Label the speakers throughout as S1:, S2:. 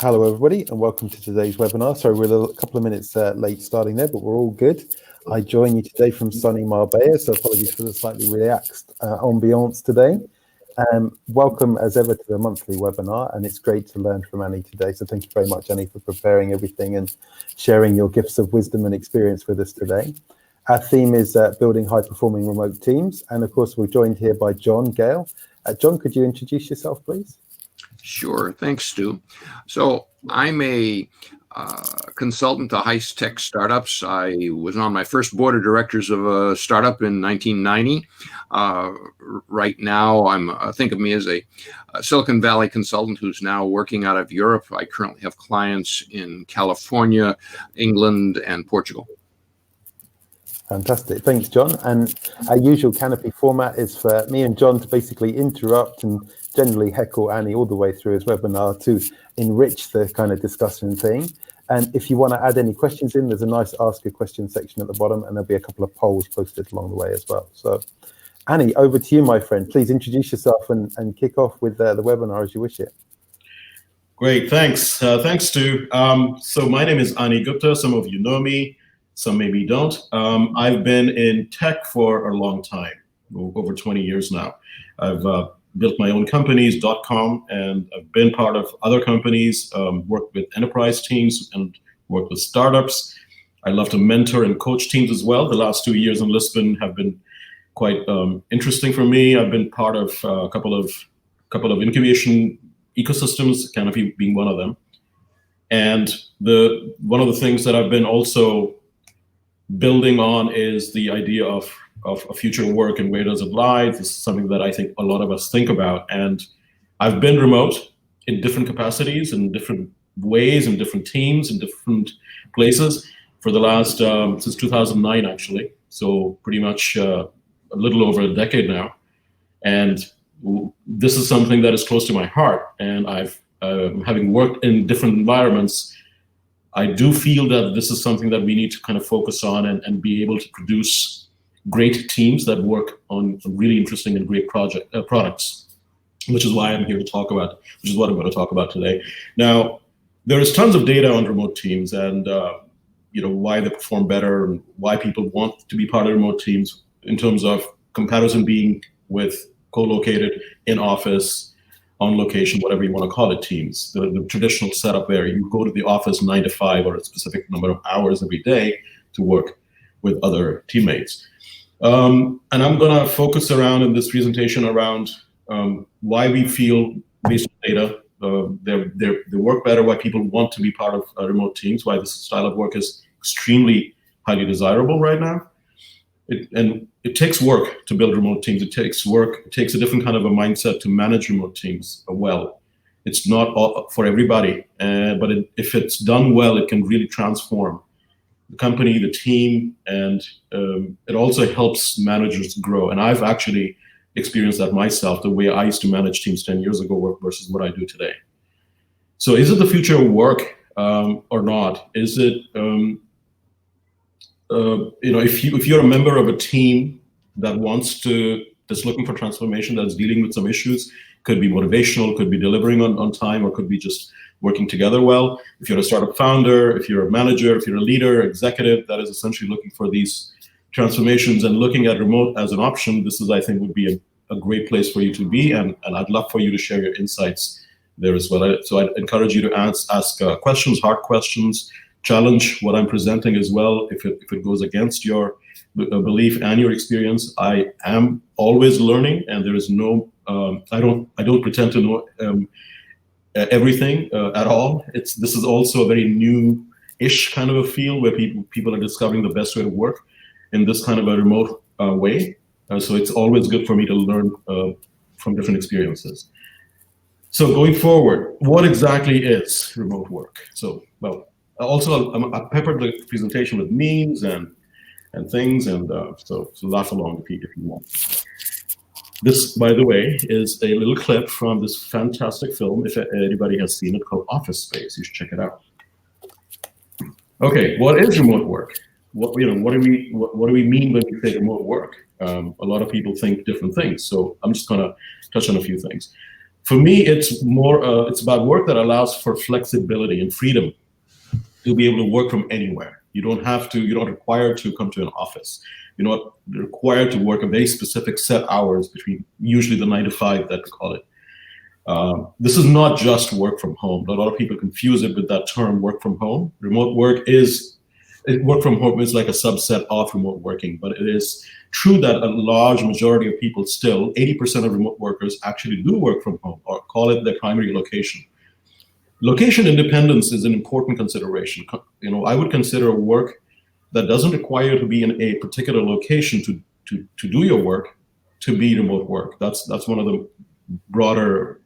S1: Hello, everybody, and welcome to today's webinar. Sorry, we're a couple of minutes late starting there, but we're all good. I join you today from sunny Marbella, so apologies for the slightly relaxed ambiance today. Welcome, as ever, to the monthly webinar, and it's great to learn from Annie today. So thank you very much, Annie, for preparing everything and sharing your gifts of wisdom and experience with us today. Our theme is building high-performing remote teams, and of course, we're joined here by John Gale. John, could you introduce yourself, please?
S2: Sure. Thanks, Stu. So I'm a consultant to high-tech startups. I was on my first board of directors of a startup in 1990. Right now, think of me as a Silicon Valley consultant who's now working out of Europe. I currently have clients in California, England, and Portugal.
S1: Fantastic. Thanks, John. And our usual Canopy format is for me and John to basically interrupt and generally heckle Annie all the way through his webinar to enrich the kind of discussion thing. And if you want to add any questions in, there's a nice ask a question section at the bottom, and there'll be a couple of polls posted along the way as well. So Annie, over to you, my friend. Please introduce yourself and kick off with the webinar as you wish it.
S3: Great, thanks. Thanks, Stu. So my name is Ani Gupta. Some of you know me. Some maybe don't. I've been in tech for a long time, over 20 years now. I've built my own companies, .com, and I've been part of other companies, worked with enterprise teams and worked with startups. I love to mentor and coach teams as well. The last 2 years in Lisbon have been quite interesting for me. I've been part of a couple of incubation ecosystems, Canopy being one of them. And one of the things that I've been also building on is the idea of future work and where does it lie. This is something that I think a lot of us think about. And I've been remote in different capacities, in different ways, in different teams, in different places for the last, since 2009, actually. So pretty much a little over a decade now. And this is something that is close to my heart. And having worked in different environments, I do feel that this is something that we need to kind of focus on and be able to produce great teams that work on really interesting and great products, which is why I'm here to talk about, which is what I'm going to talk about today. Now, there is tons of data on remote teams and why they perform better and why people want to be part of remote teams in terms of comparison being with co-located in office, on location, whatever you want to call it, teams. The traditional setup where you go to the office 9 to 5 or a specific number of hours every day to work with other teammates. And I'm going to focus around in this presentation around why we feel, based on data, they work better, why people want to be part of remote teams, why this style of work is extremely highly desirable right now. It takes work to build remote teams. It takes work. It takes a different kind of a mindset to manage remote teams well. It's not all for everybody, but if it's done well, it can really transform the company, the team, and it also helps managers grow. And I've actually experienced that myself, the way I used to manage teams 10 years ago versus what I do today. So is it the future of work or not? Is it... if you're a member of a team that's looking for transformation, that's dealing with some issues, could be motivational, could be delivering on time, or could be just working together well. If you're a startup founder, if you're a manager, if you're a leader, executive, that is essentially looking for these transformations and looking at remote as an option, this is, I think, would be a great place for you to be, and I'd love for you to share your insights there as well. So I'd encourage you to ask questions, hard questions, challenge what I'm presenting as well. If it goes against your belief and your experience, I am always learning, and there is no I don't pretend to know everything at all. This is also a very new-ish kind of a field where people are discovering the best way to work in this kind of a remote way. So it's always good for me to learn from different experiences. So going forward, what exactly is remote work? So, well, also, I peppered the presentation with memes and things, and so laugh along if you want. This, by the way, is a little clip from this fantastic film. If anybody has seen it, called Office Space, you should check it out. Okay, what is remote work? What do we mean when we say remote work? A lot of people think different things, so I'm just going to touch on a few things. For me, it's more, it's about work that allows for flexibility and freedom to be able to work from anywhere. You're not required to come to an office. You're not required to work a very specific set hours between usually the 9 to 5 that we call it. This is not just work from home. A lot of people confuse it with that term work from home. Work from home is like a subset of remote working, but it is true that a large majority of people still, 80% of remote workers actually do work from home or call it their primary location. Location independence is an important consideration. I would consider work that doesn't require you to be in a particular location to do your work to be remote work. That's one of the broader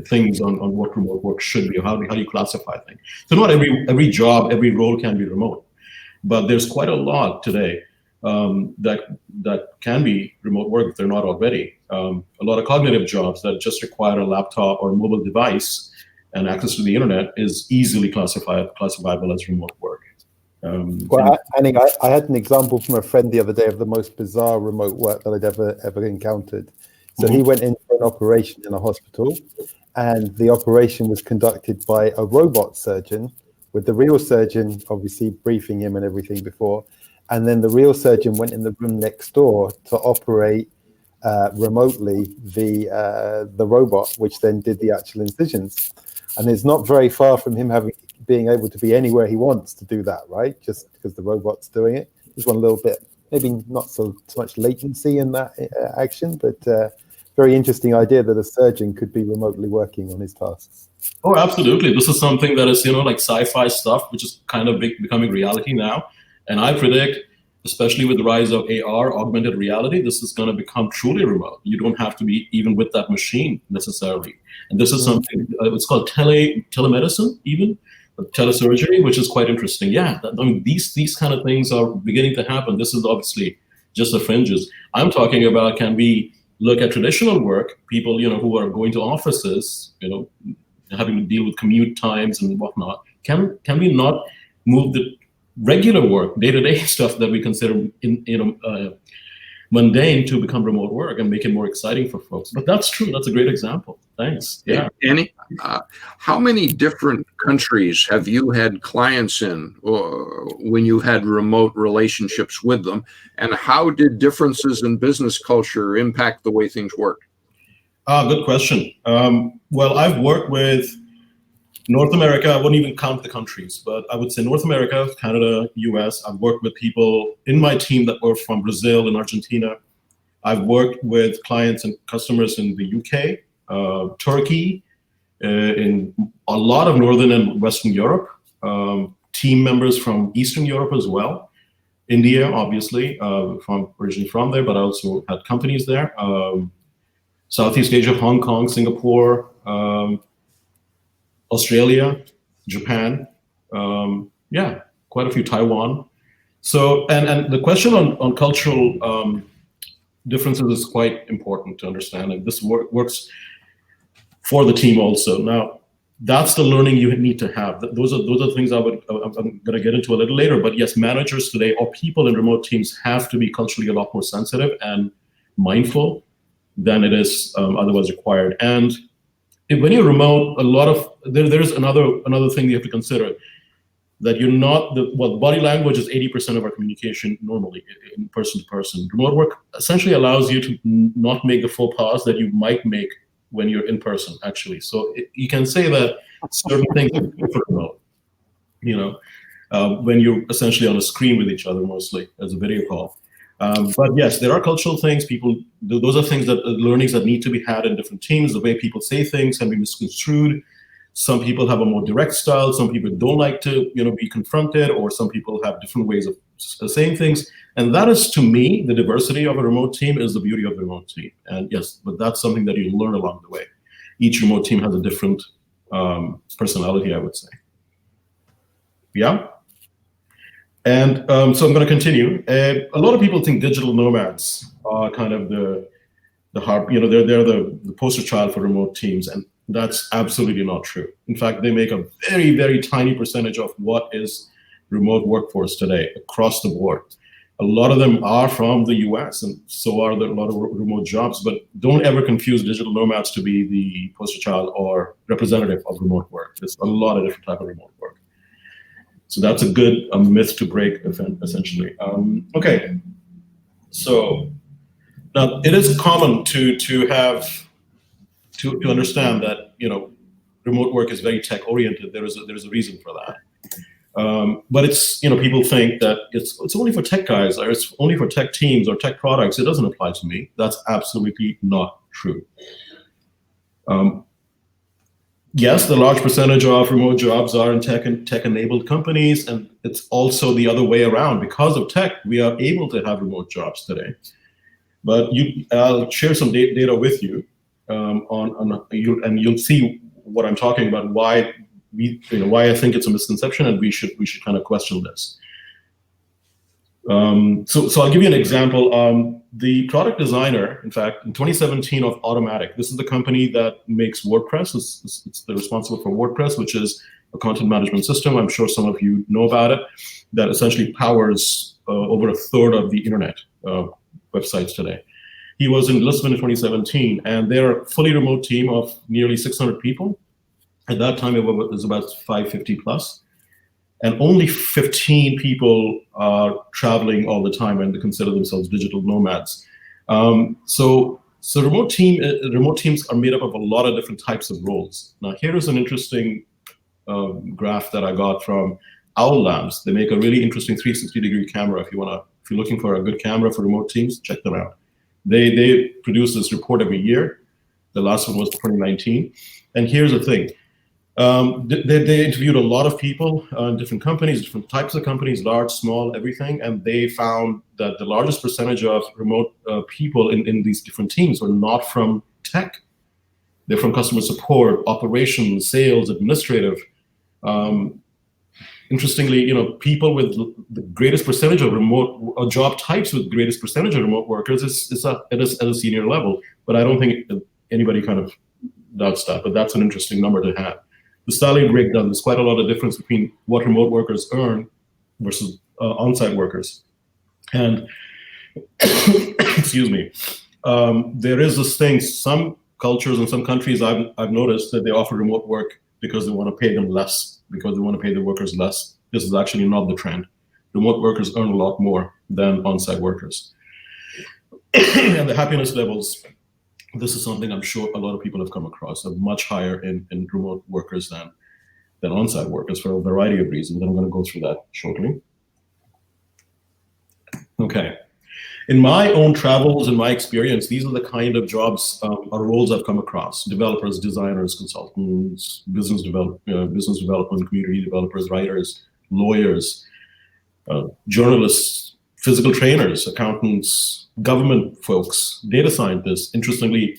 S3: things on what remote work should be, or how do you classify things. So not every job, every role can be remote, but there's quite a lot today that can be remote work if they're not already. A lot of cognitive jobs that just require a laptop or a mobile device and access to the internet is easily classifiable as remote work.
S1: Annie, I had an example from a friend the other day of the most bizarre remote work that I'd ever encountered. So he went in for an operation in a hospital, and the operation was conducted by a robot surgeon, with the real surgeon obviously briefing him and everything before. And then the real surgeon went in the room next door to operate remotely the robot, which then did the actual incisions. And it's not very far from him being able to be anywhere he wants to do that, right? Just because the robot's doing it. There's one little bit, maybe not so much latency in that action, but very interesting idea that a surgeon could be remotely working on his tasks.
S3: Oh, absolutely. This is something that is, like sci-fi stuff, which is kind of becoming reality now. And I predict, especially with the rise of AR, augmented reality, this is going to become truly remote. You don't have to be even with that machine necessarily. And this is something, it's called telemedicine, even telesurgery, which is quite interesting. Yeah, these kind of things are beginning to happen. This is obviously just the fringes. I'm talking about, can we look at traditional work, people, who are going to offices, having to deal with commute times and whatnot. Can we not move the regular work, day-to-day stuff that we consider mundane to become remote work and make it more exciting for folks? But that's true. That's a great example. Thanks. Yeah.
S2: Annie, how many different countries have you had clients in when you had remote relationships with them? And how did differences in business culture impact the way things work?
S3: Good question. Well, I've worked with North America. I wouldn't even count the countries, but I would say North America, Canada, US. I've worked with people in my team that were from Brazil and Argentina. I've worked with clients and customers in the UK, Turkey, in a lot of Northern and Western Europe, team members from Eastern Europe as well. India, obviously, originally from there, but I also had companies there. Southeast Asia, Hong Kong, Singapore, Australia, Japan, quite a few, Taiwan. So, and the question on cultural differences is quite important to understand, and this works for the team also. Now, that's the learning you need to have. Those are things I'm going to get into a little later. But yes, managers today or people in remote teams have to be culturally a lot more sensitive and mindful than it is otherwise required. And when you're remote, there's another thing you have to consider, that you're not body language is 80% of our communication normally in person to person. Remote work essentially allows you to not make the faux pas that you might make when you're in person, actually. So you can say that certain things are good for remote, when you're essentially on a screen with each other, mostly as a video call. But yes, there are cultural things. Those are things learnings that need to be had in different teams. The way people say things can be misconstrued. Some people have a more direct style. Some people don't like to, be confronted, or some people have different ways of saying things. And that is, to me, the diversity of a remote team is the beauty of the remote team. And yes, but that's something that you learn along the way. Each remote team has a different personality, I would say. Yeah. And so I'm going to continue. A lot of people think digital nomads are kind of the they're the poster child for remote teams, and that's absolutely not true. In fact, they make a very, very tiny percentage of what is remote workforce today across the board. A lot of them are from the US, and so are there a lot of remote jobs, but don't ever confuse digital nomads to be the poster child or representative of remote work. There's a lot of different types of remote work. So that's a good myth to break, essentially. Okay, so now it is common to understand that, you know, remote work is very tech oriented. There is a reason for that. But it's, you know, people think that it's only for tech guys, or it's only for tech teams or tech products. It doesn't apply to me. That's absolutely not true. Yes, the large percentage of remote jobs are in tech-enabled companies, and it's also the other way around. Because of tech, we are able to have remote jobs today. But I'll share some data with you, and you'll see what I'm talking about. Why I think it's a misconception, and we should kind of question this. So I'll give you an example. The product designer, in fact, in 2017 of Automatic, this is the company that makes WordPress. It's responsible for WordPress, which is a content management system. I'm sure some of you know about it, that essentially powers over a third of the internet websites today. He was in Lisbon in 2017, and they're a fully remote team of nearly 600 people. At that time, it was about 550 plus. And only 15 people are traveling all the time, and they consider themselves digital nomads. So remote teams are made up of a lot of different types of roles. Now, here is an interesting graph that I got from Owl Labs. They make a really interesting 360-degree camera. If you're looking for a good camera for remote teams, check them out. They produce this report every year. The last one was 2019. And here's the thing. They interviewed a lot of people in different companies, different types of companies, large, small, everything, and they found that the largest percentage of remote people in these different teams were not from tech. They're from customer support, operations, sales, administrative. Interestingly, you know, people with the greatest percentage of remote job types with greatest percentage of remote workers is at a senior level. But I don't think anybody kind of doubts that. But that's an interesting number to have. The salary breakdown, there's quite a lot of difference between what remote workers earn versus on-site workers. And excuse me, there is this thing. Some cultures in some countries, I've noticed that they offer remote work because they want to pay them less, because they want to pay the workers less. This is actually not the trend. Remote workers earn a lot more than on-site workers. And the happiness levels, this is something I'm sure a lot of people have come across, are much higher in remote workers than on-site workers for a variety of reasons. I'm going to go through that shortly. Okay. In my own travels and my experience, these are the kind of jobs or roles I've come across: developers, designers, consultants, business development, community developers, writers, lawyers, journalists, physical trainers, accountants, government folks, data scientists. Interestingly,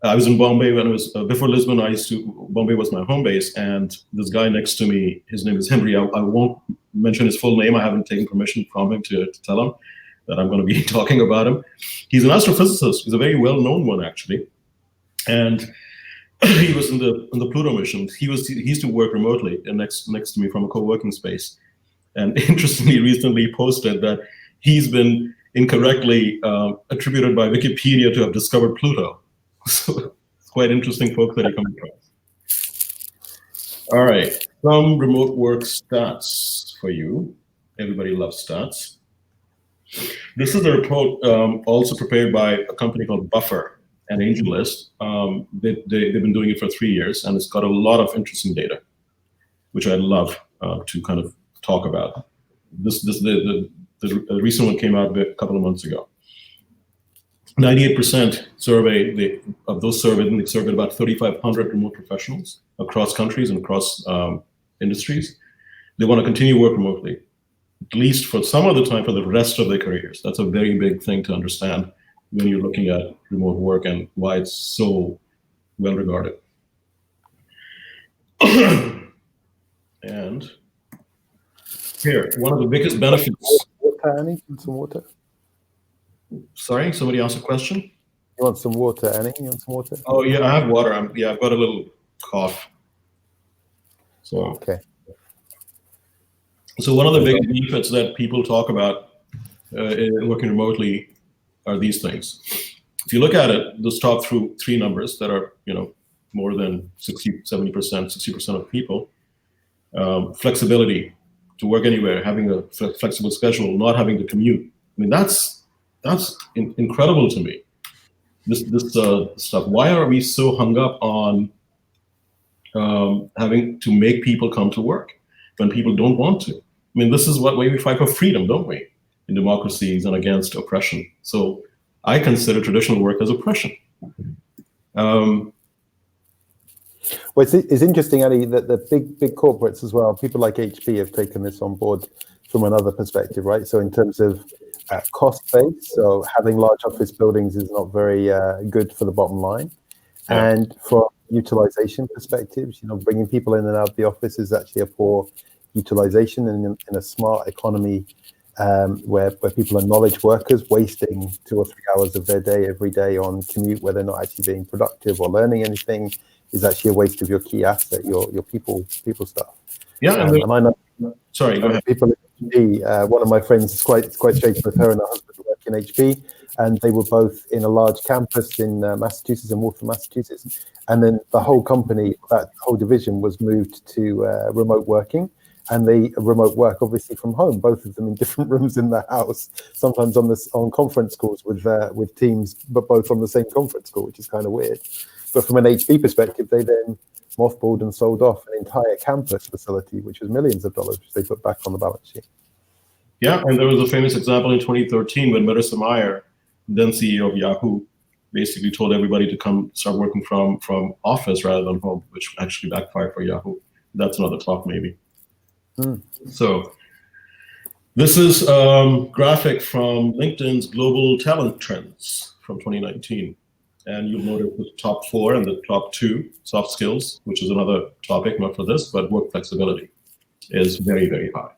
S3: I was in Bombay when I was before Lisbon. Bombay was my home base, and this guy next to me, his name is Henry. I won't mention his full name. I haven't taken permission from him to tell him that I'm going to be talking about him. He's an astrophysicist. He's a very well-known one, actually, and he was in the Pluto mission. He used to work remotely next to me from a co-working space. And interestingly, recently posted that he's been incorrectly attributed by Wikipedia to have discovered Pluto. So it's quite interesting folks that he comes across. All right, some remote work stats for you. Everybody loves stats. This is a report also prepared by a company called Buffer and AngelList. They've been doing it for 3 years, and it's got a lot of interesting data, which I'd love to kind of talk about. The recent one came out a couple of months ago. 98% survey of those surveyed, and they surveyed about 3,500 remote professionals across countries and across industries. They want to continue work remotely, at least for some of the time, for the rest of their careers. That's a very big thing to understand when you're looking at remote work and why it's so well regarded. And here, one of the biggest benefits.
S1: Water, Annie? Some water?
S3: Sorry, somebody asked a question?
S1: You want some water, Annie? You want some water?
S3: Oh, yeah, I have water. I've got a little cough. So,
S1: okay.
S3: So one of the big benefits that people talk about working remotely are these things. If you look at it, those top three numbers that are, more than 60, 70%, 60% of people, flexibility to work anywhere, having a flexible schedule, not having to commute. I mean, that's incredible to me. This stuff. Why are we so hung up on having to make people come to work when people don't want to? I mean, this is what way we fight for freedom, don't we? In democracies and against oppression. So I consider traditional work as oppression.
S1: Well, it's interesting, Ali, that the big corporates as well, people like HP have taken this on board from another perspective, right? So in terms of cost base, so having large office buildings is not very good for the bottom line. Yeah. And from utilization perspectives, bringing people in and out of the office is actually a poor utilization in a smart economy where people are knowledge workers wasting 2 or 3 hours of their day every day on commute where they're not actually being productive or learning anything is actually a waste of your key asset, your people stuff.
S3: Yeah,
S1: and I know.
S3: Sorry, go ahead.
S1: People at HP, one of my friends is quite straight with her and her husband work in HP, and they were both in a large campus in Massachusetts, in Waltham, Massachusetts, and then the whole company, that whole division, was moved to remote working. And they remote work obviously from home, both of them in different rooms in the house, sometimes on conference calls with teams, but both on the same conference call, which is kind of weird. But from an HP perspective, they then mothballed and sold off an entire campus facility, which was millions of dollars, which they put back on the balance sheet.
S3: Yeah, and there was a famous example in 2013 when Marissa Mayer, then CEO of Yahoo, basically told everybody to come start working from office rather than home, which actually backfired for Yahoo. That's another talk, maybe. So this is graphic from LinkedIn's Global Talent Trends from 2019. And you'll notice the top 4 and the top 2, soft skills, which is another topic, not for this, but work flexibility is very, very high.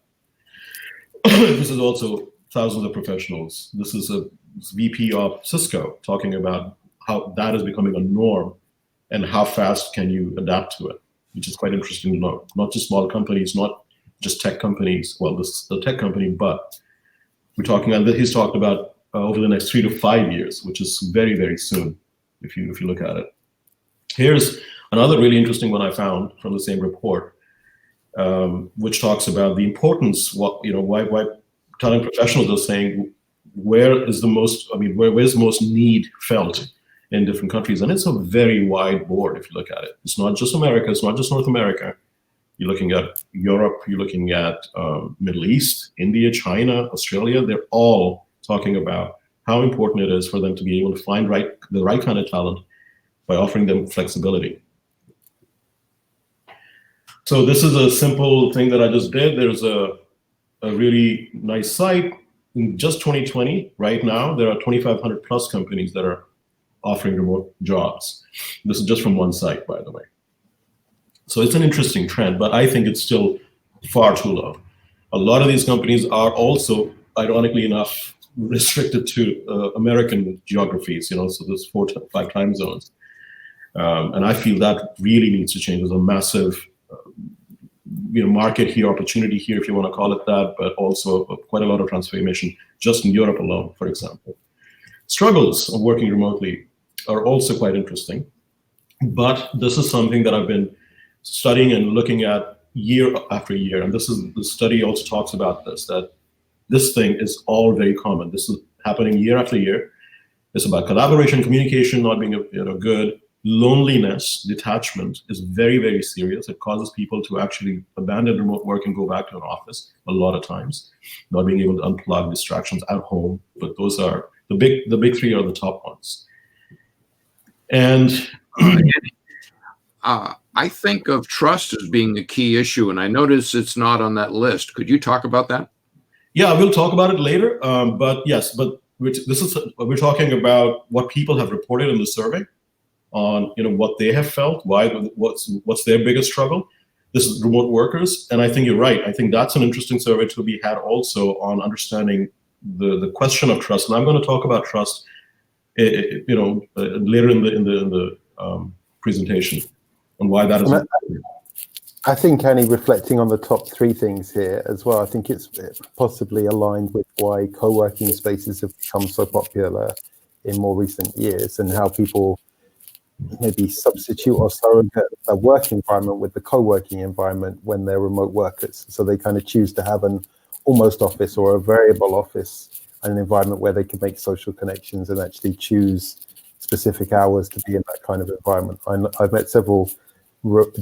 S3: This is also thousands of professionals. This is a VP of Cisco talking about how that is becoming a norm and how fast can you adapt to it, which is quite interesting to know. Not just small companies, not just tech companies. Well, this is a tech company, but we're talking, and he's talked about over the next 3 to 5 years, which is very, very soon if you look at it. Here's another really interesting one I found from the same report, which talks about the importance, why talent professionals are saying where's most need felt in different countries. And it's a very wide board if you look at it. It's not just America, it's not just North America. You're looking at Europe, you're looking at Middle East, India, China, Australia. They're all talking about how important it is for them to be able to find the right kind of talent by offering them flexibility. So this is a simple thing that I just did. There's a really nice site. In just 2020, right now, there are 2,500 plus companies that are offering remote jobs. This is just from one site, by the way. So it's an interesting trend, but I think it's still far too low. A lot of these companies are also, ironically enough, restricted to American geographies, so there's 4 to 5 time zones. And I feel that really needs to change. There's a massive market here, opportunity here, if you want to call it that, but also quite a lot of transformation just in Europe alone, for example. Struggles of working remotely are also quite interesting, but this is something that I've been studying and looking at year after year. And the study also talks about this, that this thing is all very common. This is happening year after year. It's about collaboration, communication not being good. Loneliness, detachment is very, very serious. It causes people to actually abandon remote work and go back to an office a lot of times, not being able to unplug distractions at home. But those are the big 3 are the top ones. And
S2: I think of trust as being the key issue, and I notice it's not on that list. Could you talk about that?
S3: Yeah, we'll talk about it later. But yes, we're talking about what people have reported in the survey on what they have felt, what's their biggest struggle. This is remote workers, and I think you're right. I think that's an interesting survey to be had also on understanding the question of trust. And I'm going to talk about trust, later in the presentation, on why that is important.
S1: I think only reflecting on the top three things here as well, I think it's possibly aligned with why co-working spaces have become so popular in more recent years, and how people maybe substitute or surrogate a work environment with the co-working environment when they're remote workers. So they kind of choose to have an almost office or a variable office, and an environment where they can make social connections and actually choose specific hours to be in that kind of environment. I've met several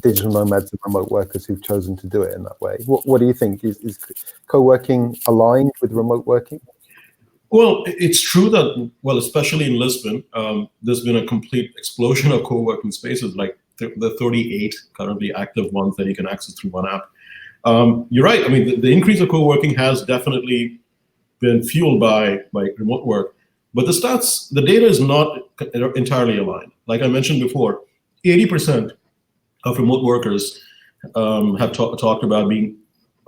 S1: digital nomads and remote workers who've chosen to do it in that way. What do you think? Is co-working aligned with remote working?
S3: Well, it's true that, well, especially in Lisbon, there's been a complete explosion of co-working spaces, like the 38 currently active ones that you can access through one app. You're right. I mean, the increase of co-working has definitely been fueled by remote work, but the data is not entirely aligned. Like I mentioned before, 80% of remote workers have talked about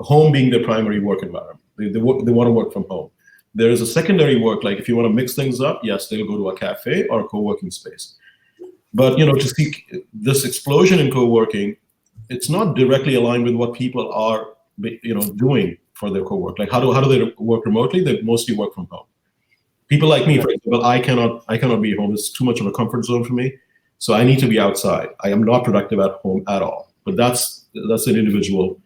S3: home being their primary work environment. They want to work from home. There is a secondary work, like if you want to mix things up, yes, they'll go to a cafe or a co-working space. But to see this explosion in co-working, it's not directly aligned with what people are doing for their co-work. Like how do they work remotely? They mostly work from home. People like me, for example, I cannot be home. It's too much of a comfort zone for me. So I need to be outside. I am not productive at home at all. But that's an individual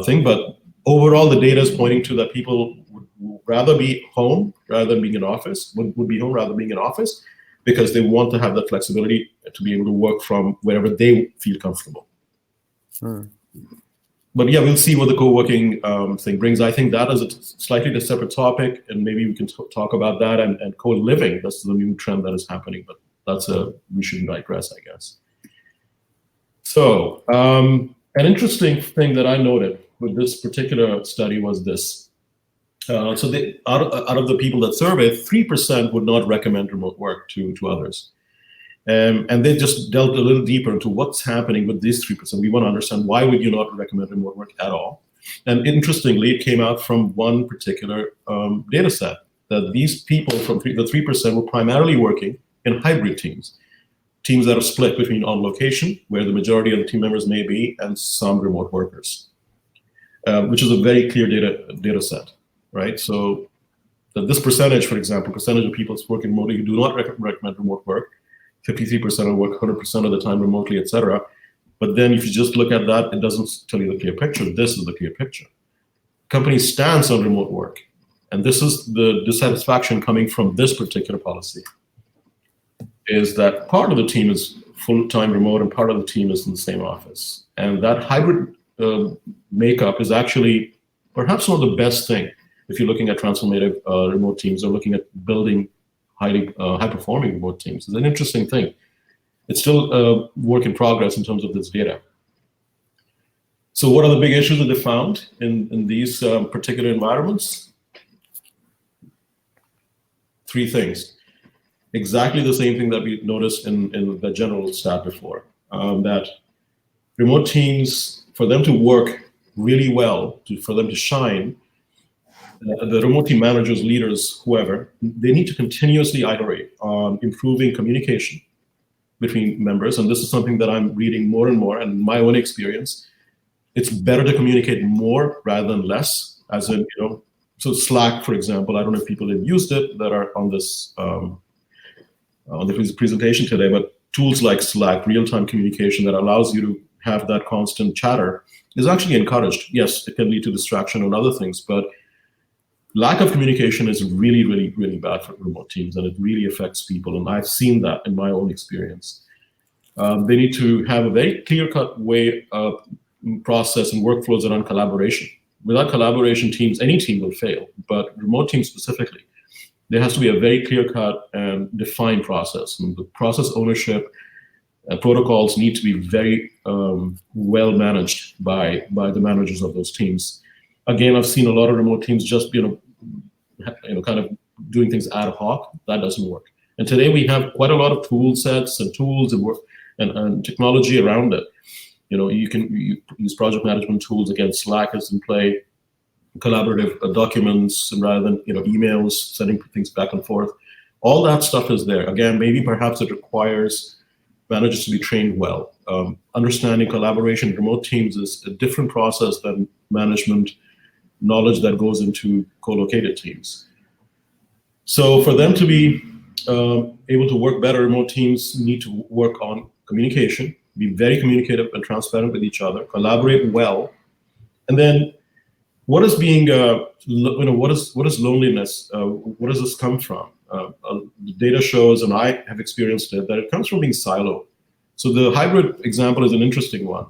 S3: thing. But overall, the data is pointing to that people would rather be home rather than being in office, would be home rather than being in office, because they want to have that flexibility to be able to work from wherever they feel comfortable. But yeah, we'll see what the co-working thing brings. I think that is a slightly separate topic, and maybe we can talk about that and co-living. That's the new trend that is happening, but we shouldn't digress, I guess. So an interesting thing that I noted with this particular study was this. So out of the people that surveyed, 3% would not recommend remote work to others. And they just delved a little deeper into what's happening with these 3%. We want to understand, why would you not recommend remote work at all? And interestingly, it came out from one particular data set that these people from the 3% were primarily working in hybrid teams that are split between on location, where the majority of the team members may be, and some remote workers, which is a very clear data set, right? So that this percentage, for example, percentage of people working remotely who do not recommend remote work, 53% of work 100% of the time remotely, etc. But then if you just look at that, it doesn't tell you the clear picture. This is the clear picture. Companies' stance on remote work, and this is the dissatisfaction coming from this particular policy, is that part of the team is full-time remote and part of the team is in the same office. And that hybrid makeup is actually perhaps not the best thing if you're looking at transformative remote teams or looking at building high-performing remote teams. It's an interesting thing. It's still a work in progress in terms of this data. So what are the big issues that they found in these particular environments? 3 things. Exactly the same thing that we noticed in the general stat before, that remote teams, for them to work really well, for them to shine, the remote team managers, leaders, whoever, they need to continuously iterate on improving communication between members. And this is something that I'm reading more and more, and in my own experience, it's better to communicate more rather than less, as in, so Slack, for example, I don't know if people have used it that are on this on the presentation today, but tools like Slack, real-time communication that allows you to have that constant chatter is actually encouraged. Yes, it can lead to distraction and other things, but lack of communication is really, really, really bad for remote teams, and it really affects people. And I've seen that in my own experience. They need to have a very clear-cut way of process and workflows around collaboration. Without collaboration, any team will fail, but remote teams specifically, there has to be a very clear-cut and defined process. And the process ownership protocols need to be very well managed by the managers of those teams. Again, I've seen a lot of remote teams just kind of doing things ad hoc. That doesn't work. And today we have quite a lot of tool sets and tools and technology around it. You can use project management tools. Again, Slack is in play, collaborative documents, and rather than emails, sending things back and forth. All that stuff is there. Again, maybe perhaps it requires managers to be trained well. Understanding collaboration in remote teams is a different process than management knowledge that goes into co-located teams. So for them to be able to work better, remote teams need to work on communication, be very communicative and transparent with each other, collaborate well, and then what is being, what is loneliness? Where does this come from? The data shows, and I have experienced it, that it comes from being siloed. So the hybrid example is an interesting one.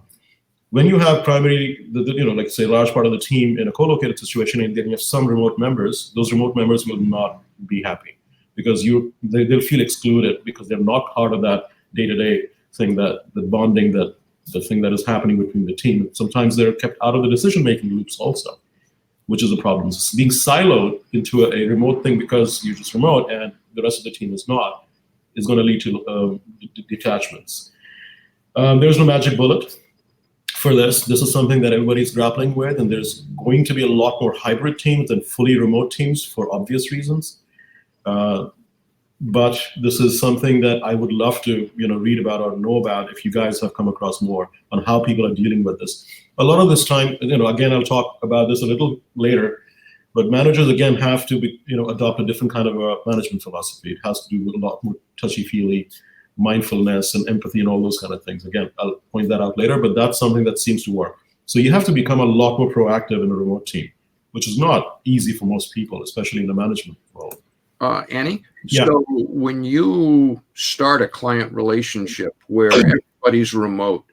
S3: When you have primary, like say a large part of the team in a co-located situation, and then you have some remote members, those remote members will not be happy because they'll feel excluded because they're not part of that day-to-day thing, that the bonding, that the thing that is happening between the team. Sometimes they're kept out of the decision-making loops also, which is a problem. Being siloed into a remote thing because you're just remote and the rest of the team is not, is going to lead to detachments. There's no magic bullet for this. This is something that everybody's grappling with, and there's going to be a lot more hybrid teams than fully remote teams for obvious reasons. But this is something that I would love to read about or know about if you guys have come across more on how people are dealing with this. A lot of this time, again, I'll talk about this a little later, but managers, again, have to adopt a different kind of a management philosophy. It has to do with a lot more touchy-feely, mindfulness and empathy and all those kind of things. Again, I'll point that out later, but that's something that seems to work. So you have to become a lot more proactive in a remote team, which is not easy for most people, especially in the management role.
S2: Annie,
S3: yeah.
S2: So when you start a client relationship where everybody's remote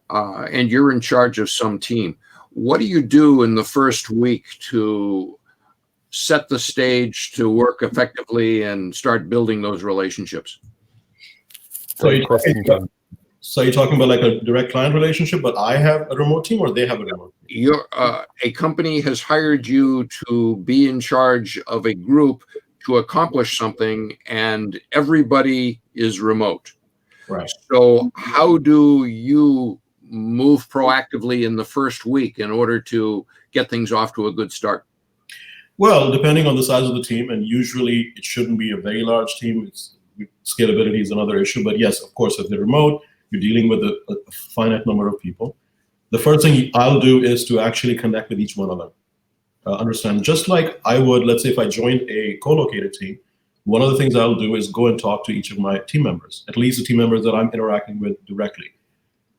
S2: and you're in charge of some team, what do you do in the first week to set the stage to work effectively and start building those relationships?
S3: So you're talking about like a direct client relationship, but I have a remote team or they have a remote team?
S2: A company has hired you to be in charge of a group to accomplish something, and everybody is remote.
S3: Right.
S2: So how do you move proactively in the first week in order to get things off to a good start?
S3: Well, depending on the size of the team, and usually it shouldn't be a very large team. Scalability is another issue, but yes, of course, if they're remote, you're dealing with a finite number of people. The first thing I'll do is to actually connect with each one of them. Understand, just like I would, let's say if I joined a co-located team, one of the things I'll do is go and talk to each of my team members, at least the team members that I'm interacting with directly.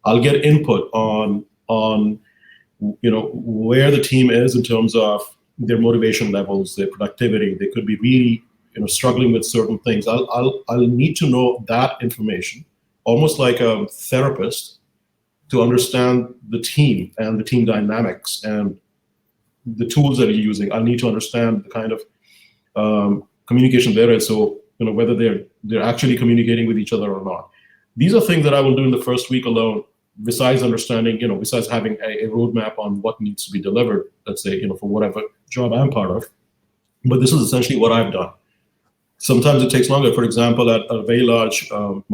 S3: I'll get input on where the team is in terms of their motivation levels, their productivity. They could be really struggling with certain things. I'll need to know that information, almost like a therapist, to understand the team and the team dynamics and the tools that you're using. I need to understand the kind of communication there is, so whether they're actually communicating with each other or not. These are things that I will do in the first week alone, besides understanding, besides having a roadmap on what needs to be delivered, let's say, for whatever job I'm part of. But this is essentially what I've done. Sometimes it takes longer. For example, at a very large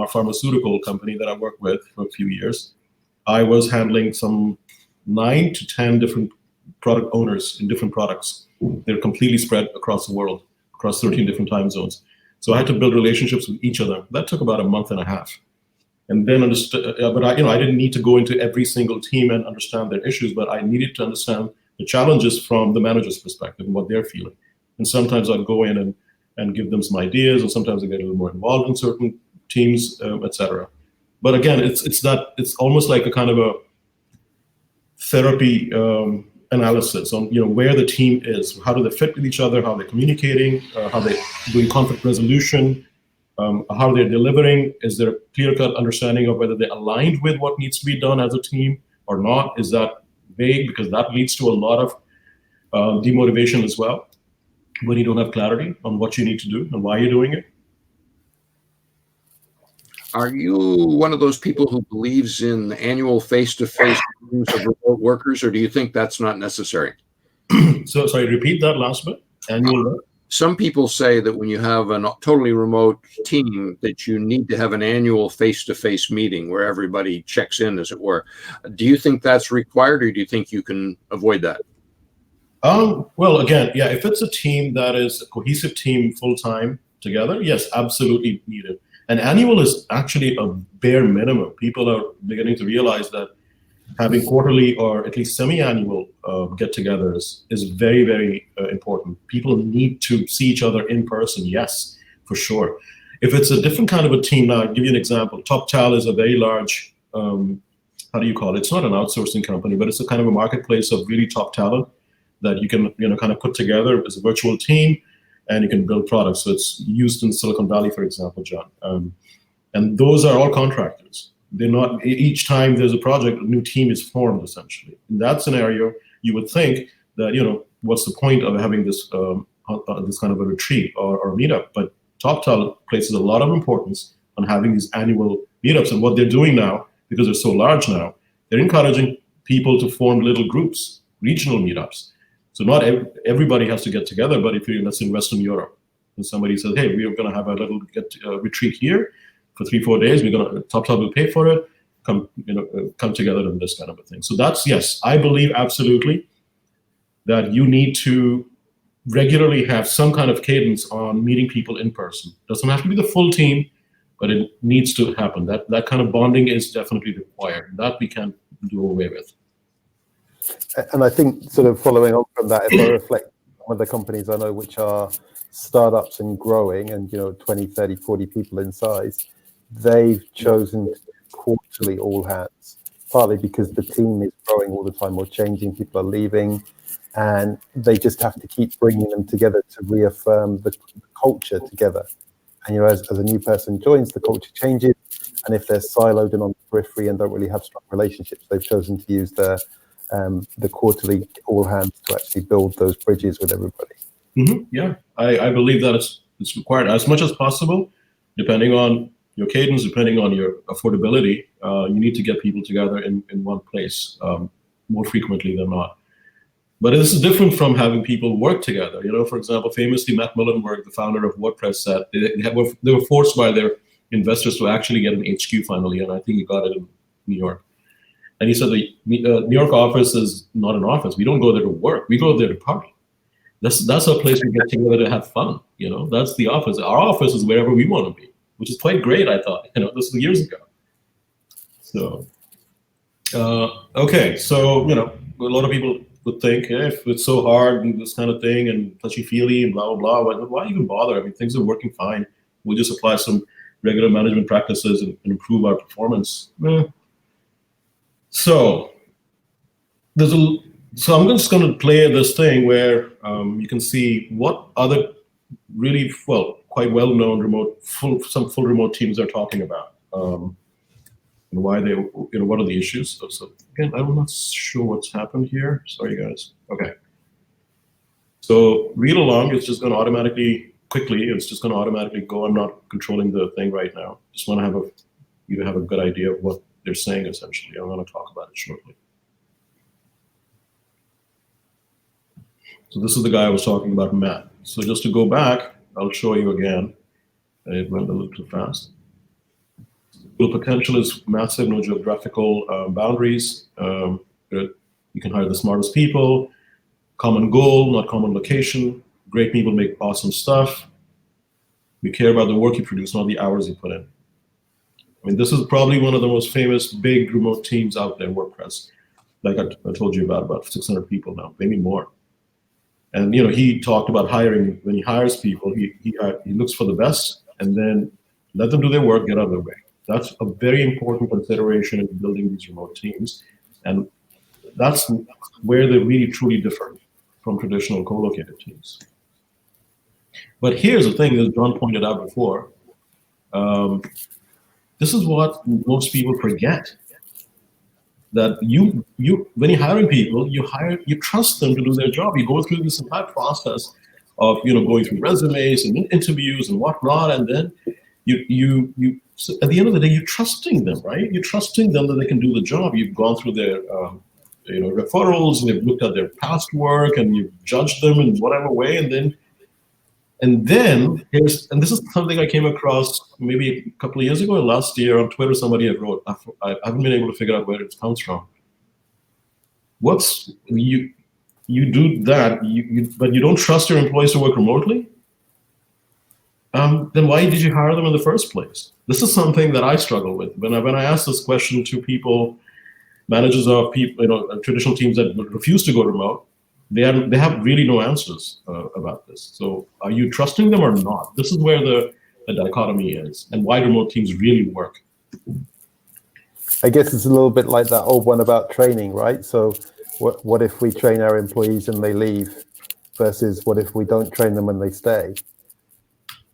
S3: pharmaceutical company that I worked with for a few years, I was handling some 9 to 10 different product owners in different products. They're completely spread across the world, across 13 different time zones. So I had to build relationships with each of them. That took about a month and a half. And then I didn't need to go into every single team and understand their issues, but I needed to understand the challenges from the manager's perspective and what they're feeling. And sometimes I'd go in and give them some ideas, and sometimes I get a little more involved in certain teams, etc. But again, it's almost like a kind of a therapy analysis on where the team is, how do they fit with each other, how they're communicating, how they're doing conflict resolution, how they're delivering. Is there a clear-cut understanding of whether they're aligned with what needs to be done as a team or not? Is that vague? Because that leads to a lot of demotivation as well, when you don't have clarity on what you need to do and why you're doing it.
S2: Are you one of those people who believes in annual face-to-face meetings of remote workers, or do you think that's not necessary?
S3: So, sorry, repeat that last bit. Annual.
S2: Some people say that when you have a totally remote team, that you need to have an annual face-to-face meeting where everybody checks in, as it were. Do you think that's required, or do you think you can avoid that?
S3: Well, again, yeah, if it's a team that is a cohesive team full-time together, yes, absolutely needed. And annual is actually a bare minimum. People are beginning to realize that having quarterly or at least semi-annual get-togethers is very, very important. People need to see each other in person, yes, for sure. If it's a different kind of a team, now I'll give you an example. TopTal is a very large, how do you call it? It's not an outsourcing company, but it's a kind of a marketplace of really top talent that you can kind of put together as a virtual team, and you can build products. So it's used in Silicon Valley, for example, John. And those are all contractors. They're not, each time there's a project, a new team is formed, essentially. In that scenario, you would think that, what's the point of having this this kind of a retreat or meetup? But TopTal places a lot of importance on having these annual meetups. And what they're doing now, because they're so large now, they're encouraging people to form little groups, regional meetups. So not everybody has to get together, but if you're, let's say, in Western Europe, and somebody says, hey, we're going to have a little retreat here for 3-4 days, TopTal will pay for it, come together and this kind of a thing. So that's, yes, I believe absolutely that you need to regularly have some kind of cadence on meeting people in person. Doesn't have to be the full team, but it needs to happen. That kind of bonding is definitely required. That we can't do away with.
S1: And I think sort of following on from that, if I reflect on the companies I know which are startups and growing and 20, 30, 40 people in size, they've chosen quarterly all hands, partly because the team is growing all the time or changing, people are leaving, and they just have to keep bringing them together to reaffirm the culture together. And as a new person joins, the culture changes, and if they're siloed and on the periphery and don't really have strong relationships, they've chosen to use the quarterly all hands to actually build those bridges with everybody.
S3: Mm-hmm. Yeah, I believe that it's required as much as possible, depending on your cadence, depending on your affordability. You need to get people together in one place more frequently than not. But this is different from having people work together. For example, famously, Matt Mullenberg, the founder of WordPress, said they were forced by their investors to actually get an HQ finally, and I think he got it in New York. And he said the New York office is not an office. We don't go there to work. We go there to party. That's a place we get together to have fun. That's the office. Our office is wherever we want to be, which is quite great, I thought. This was years ago. So, okay. So, a lot of people would think, if it's so hard and this kind of thing and touchy-feely and blah, blah, blah, why even bother? I mean, things are working fine. We'll just apply some regular management practices and improve our performance. So I'm just going to play this thing where you can see what other really, quite well-known some full remote teams are talking about, and why they, what are the issues. So again, I'm not sure what's happened here. Sorry, guys. Okay. So read along. It's just going to automatically, quickly, it's just going to automatically go. I'm not controlling the thing right now. Just want to have you to have a good idea of what they're saying, essentially. I'm going to talk about it shortly. So this is the guy I was talking about, Matt. So just to go back, I'll show you again. It went a little too fast. The potential is massive, no geographical boundaries. You can hire the smartest people, common goal, not common location. Great people make awesome stuff. We care about the work you produce, not the hours you put in. I mean, this is probably one of the most famous big remote teams out there, WordPress. Like I told you about 600 people now, maybe more. And he talked about hiring. When he hires people, he looks for the best, and then let them do their work, get out of their way. That's a very important consideration in building these remote teams, and that's where they really truly differ from traditional co-located teams. But here's the thing, as John pointed out before. This is what most people forget. That you when you're hiring people, you trust them to do their job. You go through this entire process of going through resumes and interviews and whatnot, and then you so at the end of the day, you're trusting them, right? You're trusting them that they can do the job. You've gone through their referrals, and you've looked at their past work, and you've judged them in whatever way, and then this is something I came across maybe a couple of years ago, last year on Twitter. Somebody had wrote, I haven't been able to figure out where it comes from. You do that, but you don't trust your employees to work remotely? then why did you hire them in the first place? This is something that I struggle with. When I ask this question to people, managers of people, traditional teams that refuse to go remote, they have really no answers about this. So are you trusting them or not? This is where the dichotomy is, and why remote teams really work.
S1: I guess it's a little bit like that old one about training, right? So what if we train our employees and they leave versus what if we don't train them and they stay?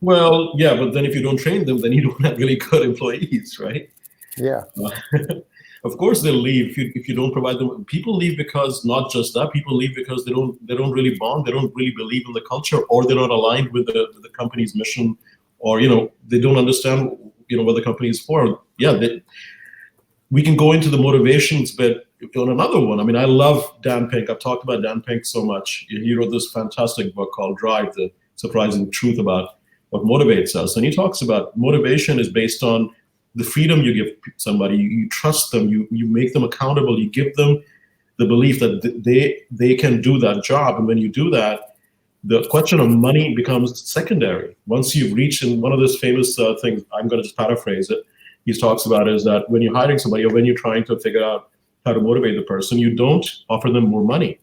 S3: Well, yeah, but then if you don't train them, then you don't have really good employees, right?
S1: Yeah.
S3: Of course they'll leave if you don't provide them. People leave because not just that. People leave because they don't really bond. They don't really believe in the culture, or they're not aligned with the company's mission, or they don't understand what the company is for. Yeah, we can go into the motivations, but on another one, I mean, I love Dan Pink. I've talked about Dan Pink so much. He wrote this fantastic book called Drive: The Surprising Truth About What Motivates Us. And he talks about motivation is based on the freedom you give somebody. You trust them, you make them accountable, you give them the belief that they can do that job. And when you do that, the question of money becomes secondary. Once you've reached, in one of those famous things, I'm going to just paraphrase it, he talks about is that when you're hiring somebody or when you're trying to figure out how to motivate the person, you don't offer them more money.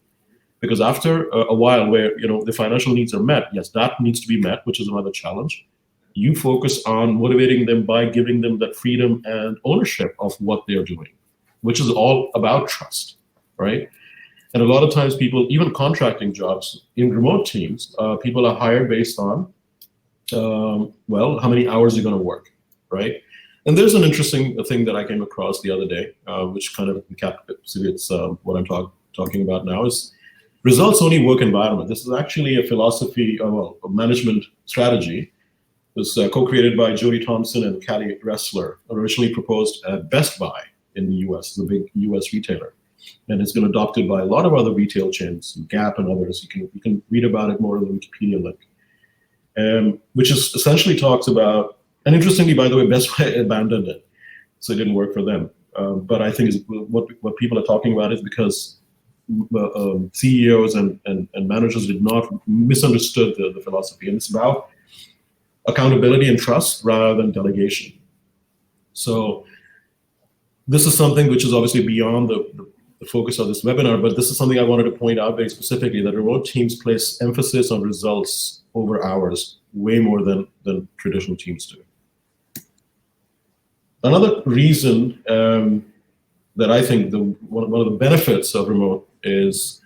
S3: Because after a while where the financial needs are met, yes, that needs to be met, which is another challenge. You focus on motivating them by giving them that freedom and ownership of what they're doing, which is all about trust, right? And a lot of times people, even contracting jobs in remote teams, people are hired based on, how many hours you're going to work, right? And there's an interesting thing that I came across the other day, which kind of encapsulates what I'm talking about now, is results only work environment. This is actually a philosophy, a management strategy. It was co-created by Jody Thompson and Callie Ressler, originally proposed at Best Buy in the US, the big US retailer. And it's been adopted by a lot of other retail chains, Gap and others. You can read about it more in the Wikipedia link, which is essentially talks about, and interestingly, by the way, Best Buy abandoned it, so it didn't work for them. But I think what people are talking about is because CEOs and managers did not misunderstood the philosophy, and it's about accountability and trust rather than delegation. So this is something which is obviously beyond the focus of this webinar, but this is something I wanted to point out very specifically, that remote teams place emphasis on results over hours way more than traditional teams do. Another reason that I think one of the benefits of remote is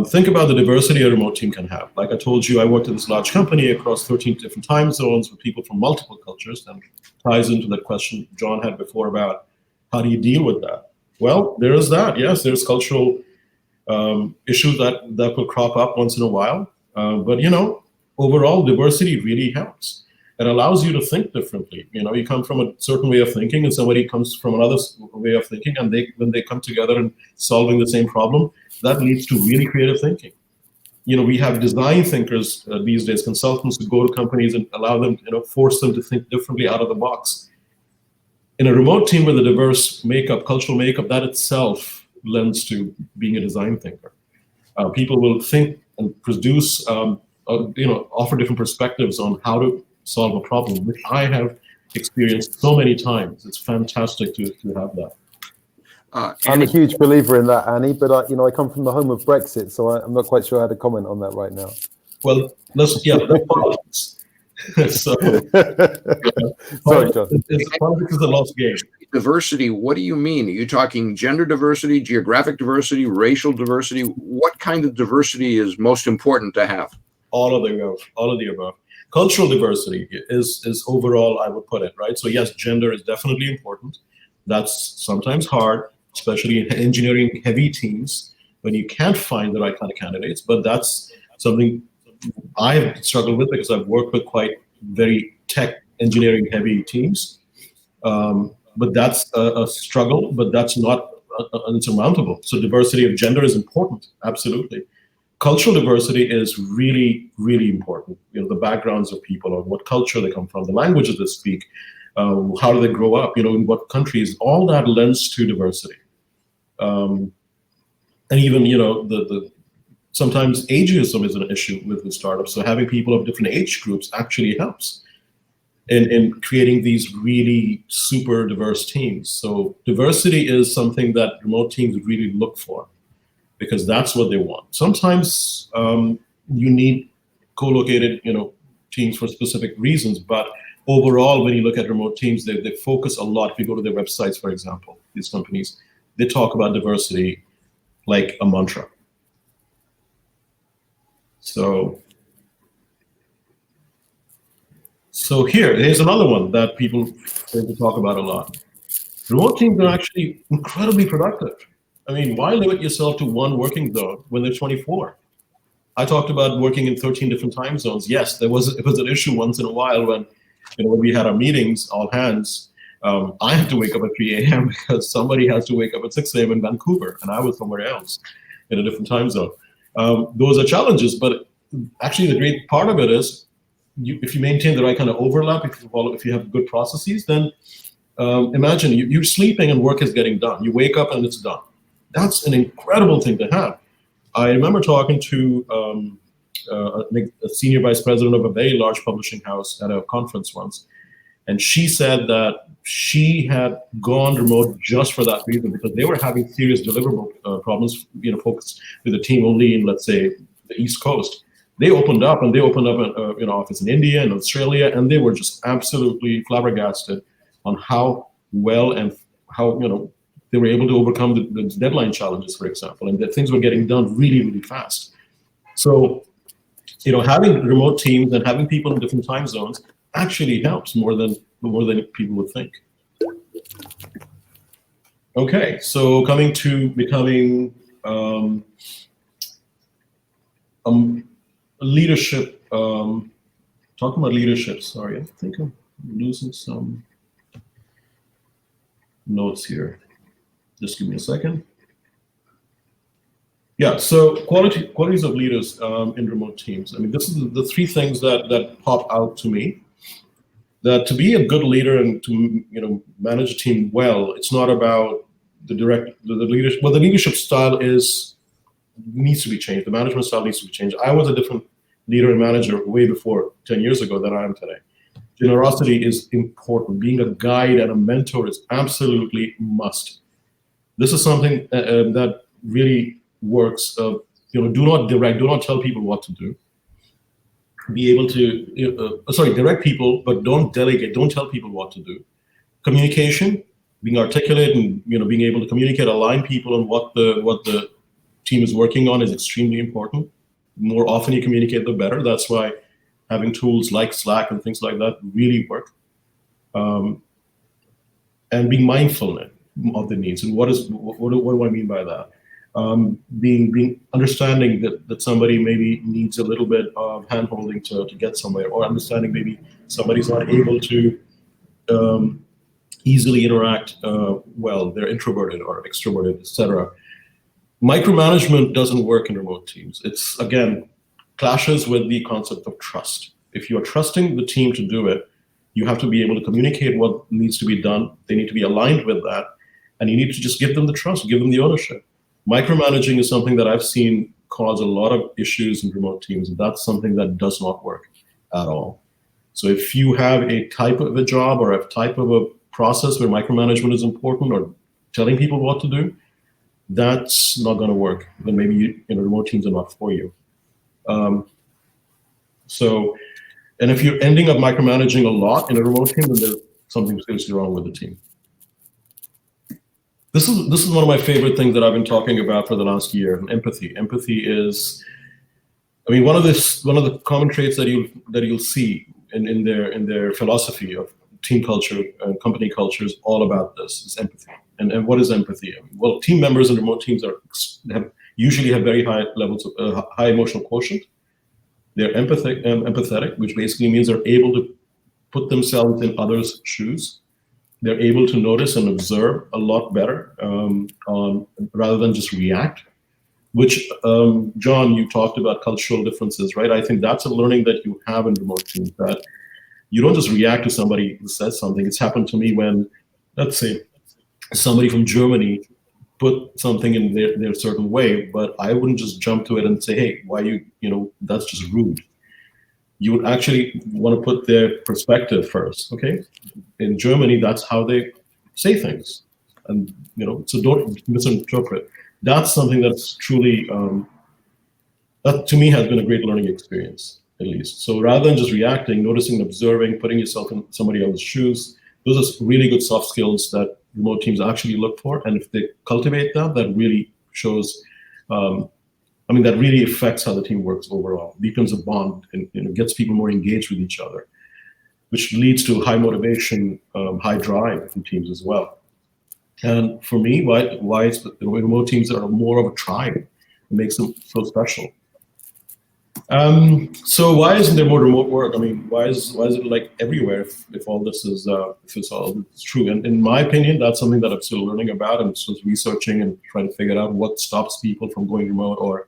S3: think about the diversity a remote team can have. Like I told you, I worked at this large company across 13 different time zones with people from multiple cultures, and ties into that question John had before about how do you deal with that? Well, there is that. Yes, there's cultural issues that will crop up once in a while. But overall, diversity really helps. It allows you to think differently. You come from a certain way of thinking, and somebody comes from another way of thinking, and when they come together and solving the same problem, that leads to really creative thinking. We have design thinkers these days, consultants who go to companies and allow them, force them to think differently out of the box. In a remote team with a diverse makeup, cultural makeup, that itself lends to being a design thinker. People will think and produce, offer different perspectives on how to solve a problem, which I have experienced so many times. It's fantastic to have that.
S1: I'm a huge believer in that, Annie, but I come from the home of Brexit, so I'm not quite sure how to comment on that right now.
S3: Well, that's politics. So,
S1: sorry, John.
S3: Politics is a lost game.
S2: Diversity, what do you mean? Are you talking gender diversity, geographic diversity, racial diversity? What kind of diversity is most important to have?
S3: All of the above. Cultural diversity is overall, I would put it, right? So yes, gender is definitely important. That's sometimes hard, especially in engineering heavy teams when you can't find the right kind of candidates, but that's something I've struggled with because I've worked with quite very tech engineering heavy teams. But that's a struggle, but that's not insurmountable. So diversity of gender is important, absolutely. Cultural diversity is really, really important. The backgrounds of people, or what culture they come from, the languages they speak, how do they grow up, in what countries, all that lends to diversity. And even, the Sometimes ageism is an issue with startups. So having people of different age groups actually helps in creating these really super diverse teams. So diversity is something that remote teams really look for, because that's what they want. Sometimes you need co-located, teams for specific reasons, but overall, when you look at remote teams, they focus a lot. If you go to their websites, for example, these companies, they talk about diversity like a mantra. So here's another one that people tend to talk about a lot. Remote teams are actually incredibly productive. I mean, why limit yourself to one working zone when there's 24? I talked about working in 13 different time zones. Yes, it was an issue once in a while when we had our meetings, all hands. I had to wake up at 3 a.m. because somebody has to wake up at 6 a.m. in Vancouver, and I was somewhere else in a different time zone. Those are challenges, but actually the great part of it is, if you maintain the right kind of overlap, if you have good processes, then imagine you're sleeping and work is getting done. You wake up and it's done. That's an incredible thing to have. I remember talking to a senior vice president of a very large publishing house at a conference once, and she said that she had gone remote just for that reason, because they were having serious deliverable problems, focused with the team only in, let's say, the East Coast. They opened up an office in India and Australia, and they were just absolutely flabbergasted on how well and how they were able to overcome the deadline challenges, for example, and that things were getting done really, really fast. So, having remote teams and having people in different time zones actually helps more than people would think. Okay, so coming to becoming leadership. Talking about leadership. Sorry, I think I'm losing some notes here. Just give me a second. Yeah, so qualities of leaders in remote teams. I mean, this is the three things that pop out to me. That to be a good leader and to manage a team well, it's not about the leadership. Well, the leadership style needs to be changed. The management style needs to be changed. I was a different leader and manager way before 10 years ago than I am today. Generosity is important. Being a guide and a mentor is absolutely must. This is something that really works. Do not direct. Do not tell people what to do. Be able to, direct people, but don't delegate. Don't tell people what to do. Communication, being articulate and being able to communicate, align people on what the team is working on is extremely important. The more often you communicate, the better. That's why having tools like Slack and things like that really work. And being mindful of the needs. And what do I mean by that? Being understanding that somebody maybe needs a little bit of hand-holding to get somewhere, or understanding maybe somebody's not able to easily interact well, they're introverted or extroverted, etc. Micromanagement doesn't work in remote teams. It's, again, clashes with the concept of trust. If you are trusting the team to do it, you have to be able to communicate what needs to be done. They need to be aligned with that, and you need to just give them the trust, give them the ownership. Micromanaging is something that I've seen cause a lot of issues in remote teams, and that's something that does not work at all. So if you have a type of a job or a type of a process where micromanagement is important, or telling people what to do, that's not going to work. Then maybe remote teams are not for you. And if you're ending up micromanaging a lot in a remote team, then there's something seriously wrong with the team. This is one of my favorite things that I've been talking about for the last year. Empathy. Empathy is, one of the common traits that you'll see in their philosophy of team culture and company culture is all about this. Is empathy. And what is empathy? Well, team members in remote teams usually have very high levels of high emotional quotient. They're empathetic, which basically means they're able to put themselves in others' shoes. They're able to notice and observe a lot better rather than just react, which, John, you talked about cultural differences, right? I think that's a learning that you have in remote teams, that you don't just react to somebody who says something. It's happened to me when, let's say, somebody from Germany put something in their certain way, but I wouldn't just jump to it and say, hey, why that's just rude. You would actually want to put their perspective first, okay? In Germany, that's how they say things. And, so don't misinterpret. That's something that's truly, that to me has been a great learning experience, at least. So rather than just reacting, noticing, observing, putting yourself in somebody else's shoes, those are really good soft skills that remote teams actually look for. And if they cultivate that really shows, that really affects how the team works overall, becomes a bond, and gets people more engaged with each other, which leads to high motivation, high drive in teams as well. And for me, why is the remote teams are more of a tribe? It makes them so special. So why isn't there more remote work? I mean, why is it like everywhere if all this is if it's all true? And in my opinion, that's something that I'm still learning about and still researching and trying to figure out what stops people from going remote. Or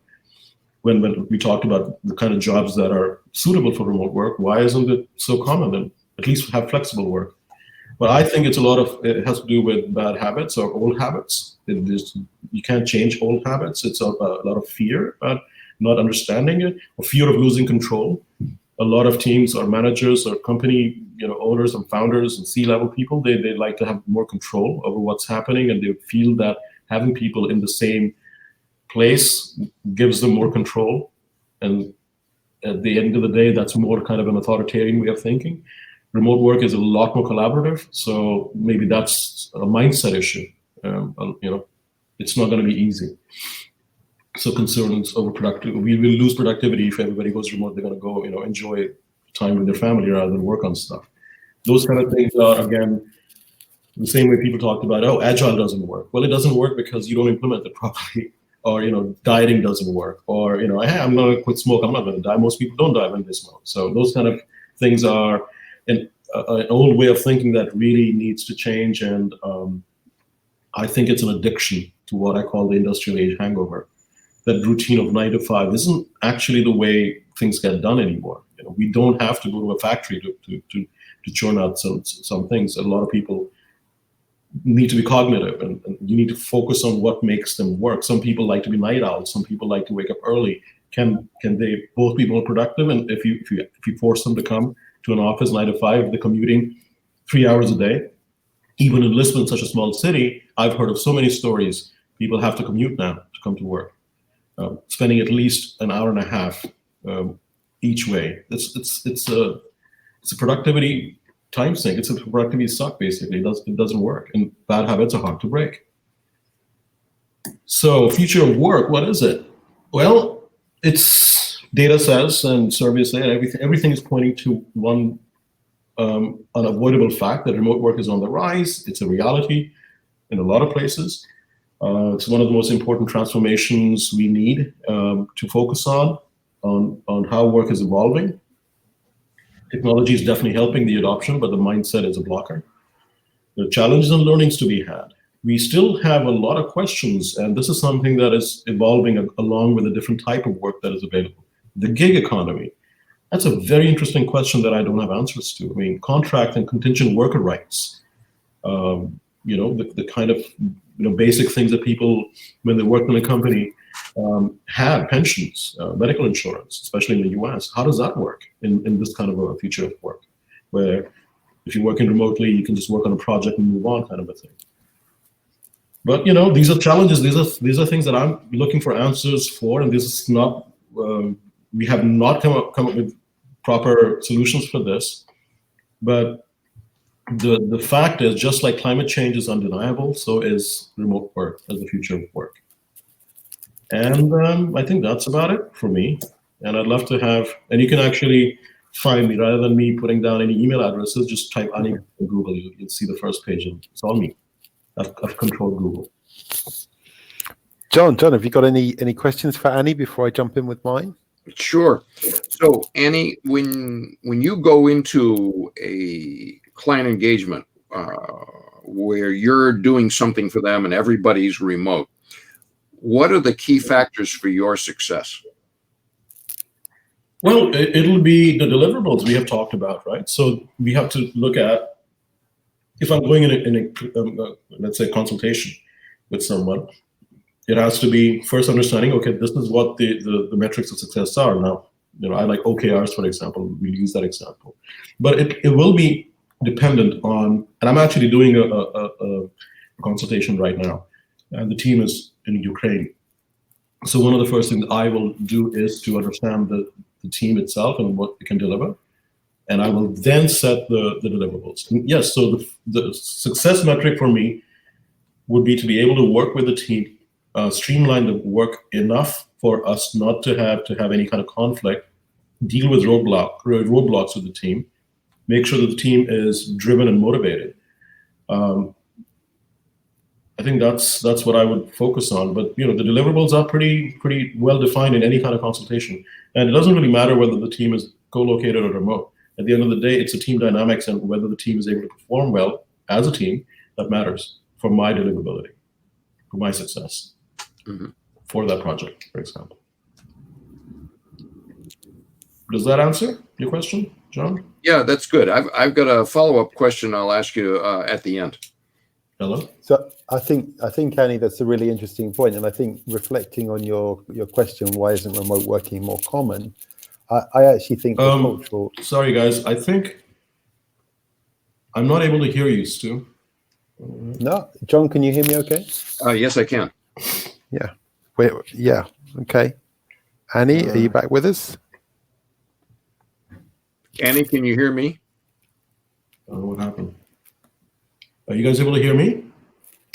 S3: when we talked about the kind of jobs that are suitable for remote work, why isn't it so common and at least have flexible work? But I think it has to do with bad habits or old habits. You can't change old habits. It's a lot of fear, not understanding it, or fear of losing control. A lot of teams or managers or company owners and founders and C-level people, they like to have more control over what's happening, and they feel that having people in the same place gives them more control. And at the end of the day, that's more kind of an authoritarian way of thinking. Remote work is a lot more collaborative, so maybe that's a mindset issue. It's not going to be easy. So concerns over productivity, we will lose productivity if everybody goes remote. They're going to go, enjoy time with their family rather than work on stuff. Those kind of things are, again, the same way people talked about, agile doesn't work. Well, it doesn't work because you don't implement it properly. Or, dieting doesn't work. Or, hey, I'm going to quit smoke. I'm not going to die. Most people don't die when they smoke. So those kind of things are an old way of thinking that really needs to change. And I think it's an addiction to what I call the industrial age hangover. That routine of 9 to 5 isn't actually the way things get done anymore. We don't have to go to a factory to churn out some things. A lot of people need to be cognitive, and you need to focus on what makes them work. Some people like to be night owls. Some people like to wake up early. Can they both be more productive? And if you force them to come to an office 9 to 5, they're commuting 3 hours a day. Even in Lisbon, such a small city, I've heard of so many stories. People have to commute now to come to work. Spending at least an hour and a half each way. It's a productivity time sink. It's a productivity suck, basically. It doesn't work, and bad habits are hard to break. So future of work, what is it? Well, it's data says and surveys say everything is pointing to one unavoidable fact that remote work is on the rise. It's a reality in a lot of places. It's one of the most important transformations we need to focus on how work is evolving. Technology is definitely helping the adoption, but the mindset is a blocker. There are challenges and learnings to be had. We still have a lot of questions, and this is something that is evolving along with a different type of work that is available. The gig economy, that's a very interesting question that I don't have answers to. I mean, contract and contingent worker rights, the kind of basic things that people, when they work in a company, have pensions, medical insurance, especially in the US. How does that work in this kind of a future of work, where if you're working remotely, you can just work on a project and move on, kind of a thing. But these are challenges. These are things that I'm looking for answers for, and this is not. We have not come up with proper solutions for this, but the fact is, just like climate change is undeniable, so is remote work as the future of work. And I think that's about it for me. And I'd love to have, and you can actually find me, rather than me putting down any email addresses, just type Ani in Google. You'll see the first page, and it's all me. I've controlled Google.
S1: John, have you got any questions for Ani before I jump in with mine?
S2: Sure. So, Ani, when you go into a client engagement where you're doing something for them and everybody's remote, what are the key factors for your success?
S3: Well, it'll be the deliverables we have talked about, right? So we have to look at, if I'm going in a let's say consultation, with someone, it has to be first understanding, okay, this is what the metrics of success are. Now, I like OKRs, for example. We use that example. But it will be dependent on, and I'm actually doing a consultation right now, and the team is in Ukraine. So one of the first things I will do is to understand the team itself and what it can deliver. And I will then set the deliverables. And yes, so the success metric for me would be to be able to work with the team, streamline the work enough for us not to have any kind of conflict, deal with roadblocks with the team, make sure that the team is driven and motivated. I think that's what I would focus on. But the deliverables are pretty well defined in any kind of consultation, and it doesn't really matter whether the team is co-located or remote. At the end of the day, it's a team dynamics and whether the team is able to perform well as a team that matters for my deliverability, for my success, for that project, for example. Does that answer your question, John?
S2: Yeah, that's good. I've got a follow-up question I'll ask you at the end.
S3: Hello?
S1: So I think, Annie, that's a really interesting point. And I think reflecting on your question, why isn't remote working more common? I actually think the cultural...
S3: Sorry, guys. I think I'm not able to hear you, Stu.
S1: No, John, can you hear me okay?
S2: Yes, I can.
S1: Yeah. Wait, yeah. Okay. Annie, are you back with us?
S2: Annie, can you hear me?
S3: I don't know what happened. Are you guys able to hear me?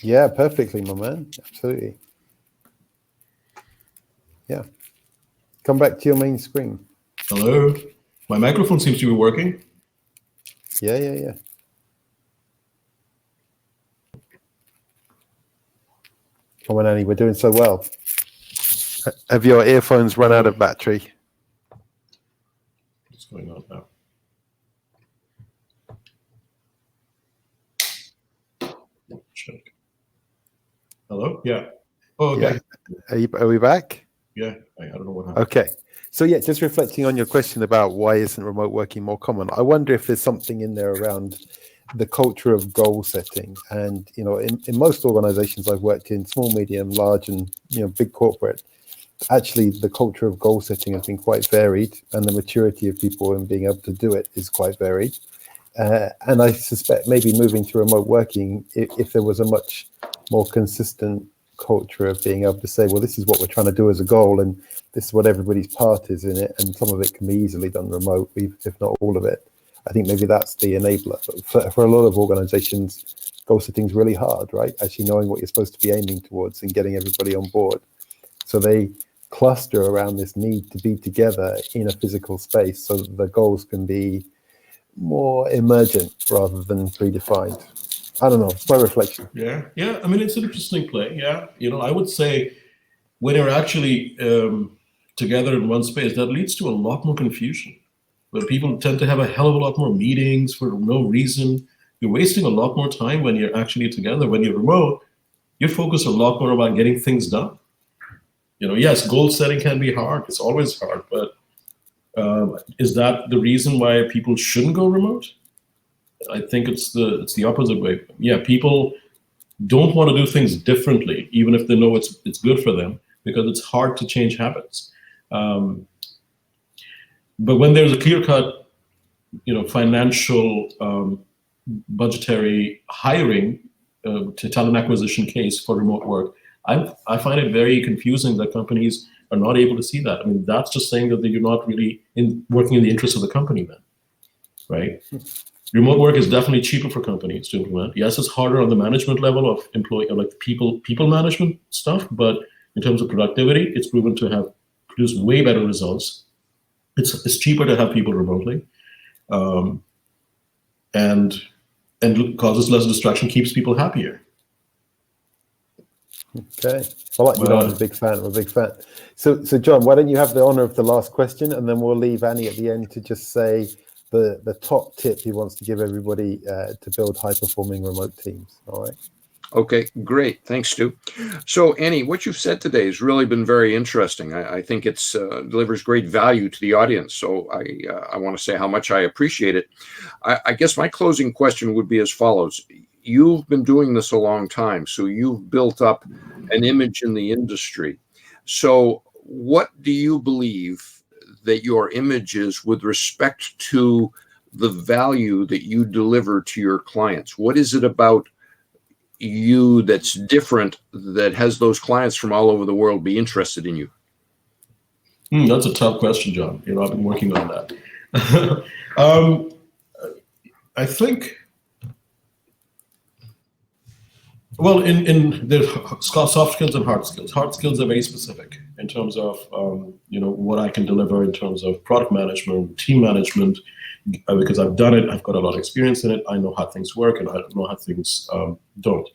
S1: Yeah, perfectly, my man. Absolutely. Yeah. Come back to your main screen.
S3: Hello? My microphone seems to be working.
S1: Yeah. Come on, Annie, we're doing so well. Have your earphones run out of battery?
S3: What's going on now? Check. Hello? Yeah. Oh, okay.
S1: Yeah. Are we back?
S3: Yeah, I don't know what happened.
S1: Okay. So yeah, just reflecting on your question about why isn't remote working more common, I wonder if there's something in there around the culture of goal setting. And, in most organizations I've worked in, small, medium, large, and, big corporate, actually the culture of goal setting has been quite varied, and the maturity of people in being able to do it is quite varied. And I suspect maybe moving to remote working, if there was a much more consistent culture of being able to say, well, this is what we're trying to do as a goal, and this is what everybody's part is in it, and some of it can be easily done remote, if not all of it. I think maybe that's the enabler. But for a lot of organizations, goal setting is really hard, right? Actually knowing what you're supposed to be aiming towards and getting everybody on board. So they cluster around this need to be together in a physical space so that the goals can be more emergent rather than predefined. I don't know. It's my reflection.
S3: Yeah. I mean, it's an interesting play. Yeah. I would say when you're actually together in one space, that leads to a lot more confusion, where people tend to have a hell of a lot more meetings for no reason. You're wasting a lot more time when you're actually together. When you're remote, you're focused a lot more about getting things done. Yes, goal setting can be hard. It's always hard, but is that the reason why people shouldn't go remote? I think it's the opposite way. Yeah, people don't want to do things differently, even if they know it's good for them, because it's hard to change habits. But when there's a clear-cut, financial, budgetary hiring to talent acquisition case for remote work, I find it very confusing that companies are not able to see that. I mean, that's just saying that you're not really working in the interest of the company then, right? Remote work is definitely cheaper for companies to implement. Yes, it's harder on the management level of employee, like people management stuff, but in terms of productivity, it's proven to have produced way better results. It's cheaper to have people remotely, and causes less distraction, keeps people happier.
S1: Okay. I'm a big fan. So John, why don't you have the honor of the last question, and then we'll leave Annie at the end to just say the top tip he wants to give everybody to build high-performing remote teams. All right.
S2: Okay, great. Thanks, Stu. So, Annie, what you've said today has really been very interesting. I think it's delivers great value to the audience. So I want to say how much I appreciate it. I guess my closing question would be as follows. you've been doing this a long time, so you've built up an image in the industry. So what do you believe that your image is with respect to the value that you deliver to your clients? What is it about you that's different that has those clients from all over the world be interested in you?
S3: That's a tough question, John. I've been working on that. I think, well, in the soft skills and hard skills. Hard skills are very specific in terms of what I can deliver in terms of product management, team management, because I've done it. I've got a lot of experience in it. I know how things work, and I know how things don't.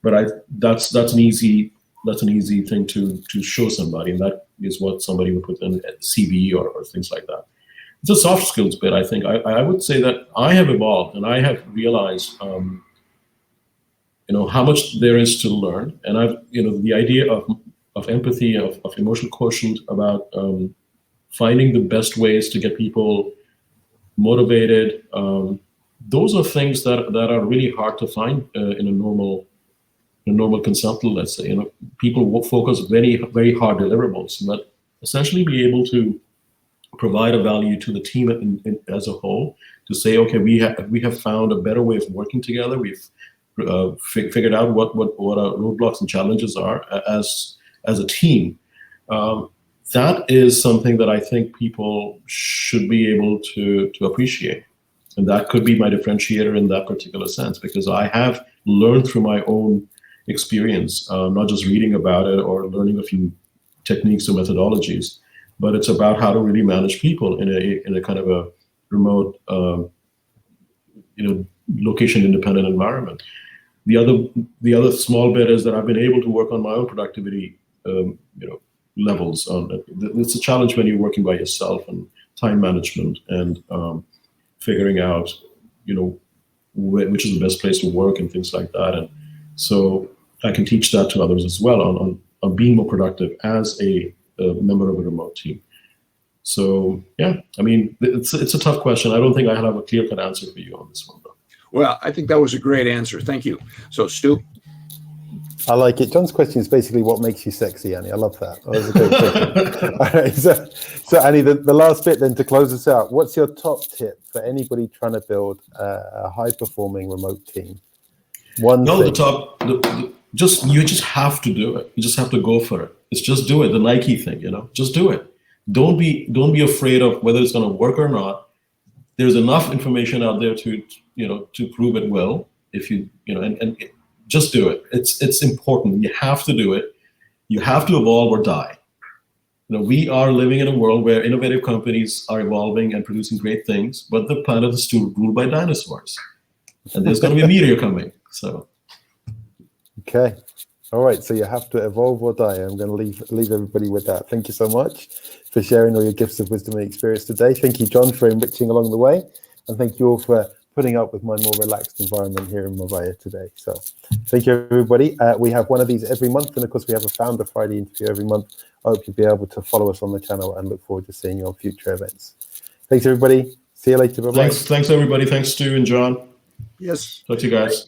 S3: But that's an easy thing to show somebody, and that is what somebody would put in a CV or things like that. It's a soft skills bit. I think I would say that I have evolved, and I have realized how much there is to learn, and I've the idea of empathy, of emotional quotient, about finding the best ways to get people motivated. Those are things that are really hard to find in a normal consultant. Let's say people will focus very, very hard deliverables, but essentially be able to provide a value to the team as a whole, to say, okay, we have found a better way of working together. We've figured out what our roadblocks and challenges are as a team. That is something that I think people should be able to appreciate. And that could be my differentiator in that particular sense, because I have learned through my own experience, not just reading about it or learning a few techniques or methodologies, but it's about how to really manage people in a kind of a remote, location independent environment. The other small bit is that I've been able to work on my own productivity, levels. It's a challenge when you're working by yourself, and time management and figuring out, which is the best place to work and things like that. And so I can teach that to others as well on being more productive as a member of a remote team. So yeah, I mean, it's a tough question. I don't think I have a clear-cut answer for you on this one, though.
S2: Well, I think that was a great answer. Thank you. So, Stu?
S1: I like it. John's question is basically what makes you sexy, Annie. I love that. That was a great question. All right, so Annie, the last bit then to close us out. What's your top tip for anybody trying to build a high-performing remote team? You just have to do it. You just have to go for it. It's just do it. The Nike thing, just do it. Don't be afraid of whether it's going to work or not. There's enough information out there to prove it will. If and just do it. It's important. You have to do it. You have to evolve or die. We are living in a world where innovative companies are evolving and producing great things, but the planet is still ruled by dinosaurs, and there's going to be a meteor coming. So, okay, all right. So you have to evolve or die. I'm going to leave everybody with that. Thank you so much for sharing all your gifts of wisdom and experience today. Thank you, John, for enriching along the way, and thank you all for putting up with my more relaxed environment here in Mumbai today. So thank you, everybody. We have one of these every month, and of course we have a Founder Friday interview every month. I hope you'll be able to follow us on the channel, and look forward to seeing you on future events. Thanks, everybody. See you later. Bye-bye.
S3: Thanks, everybody. Thanks, Stu and John.
S2: Yes.
S3: Talk to you guys.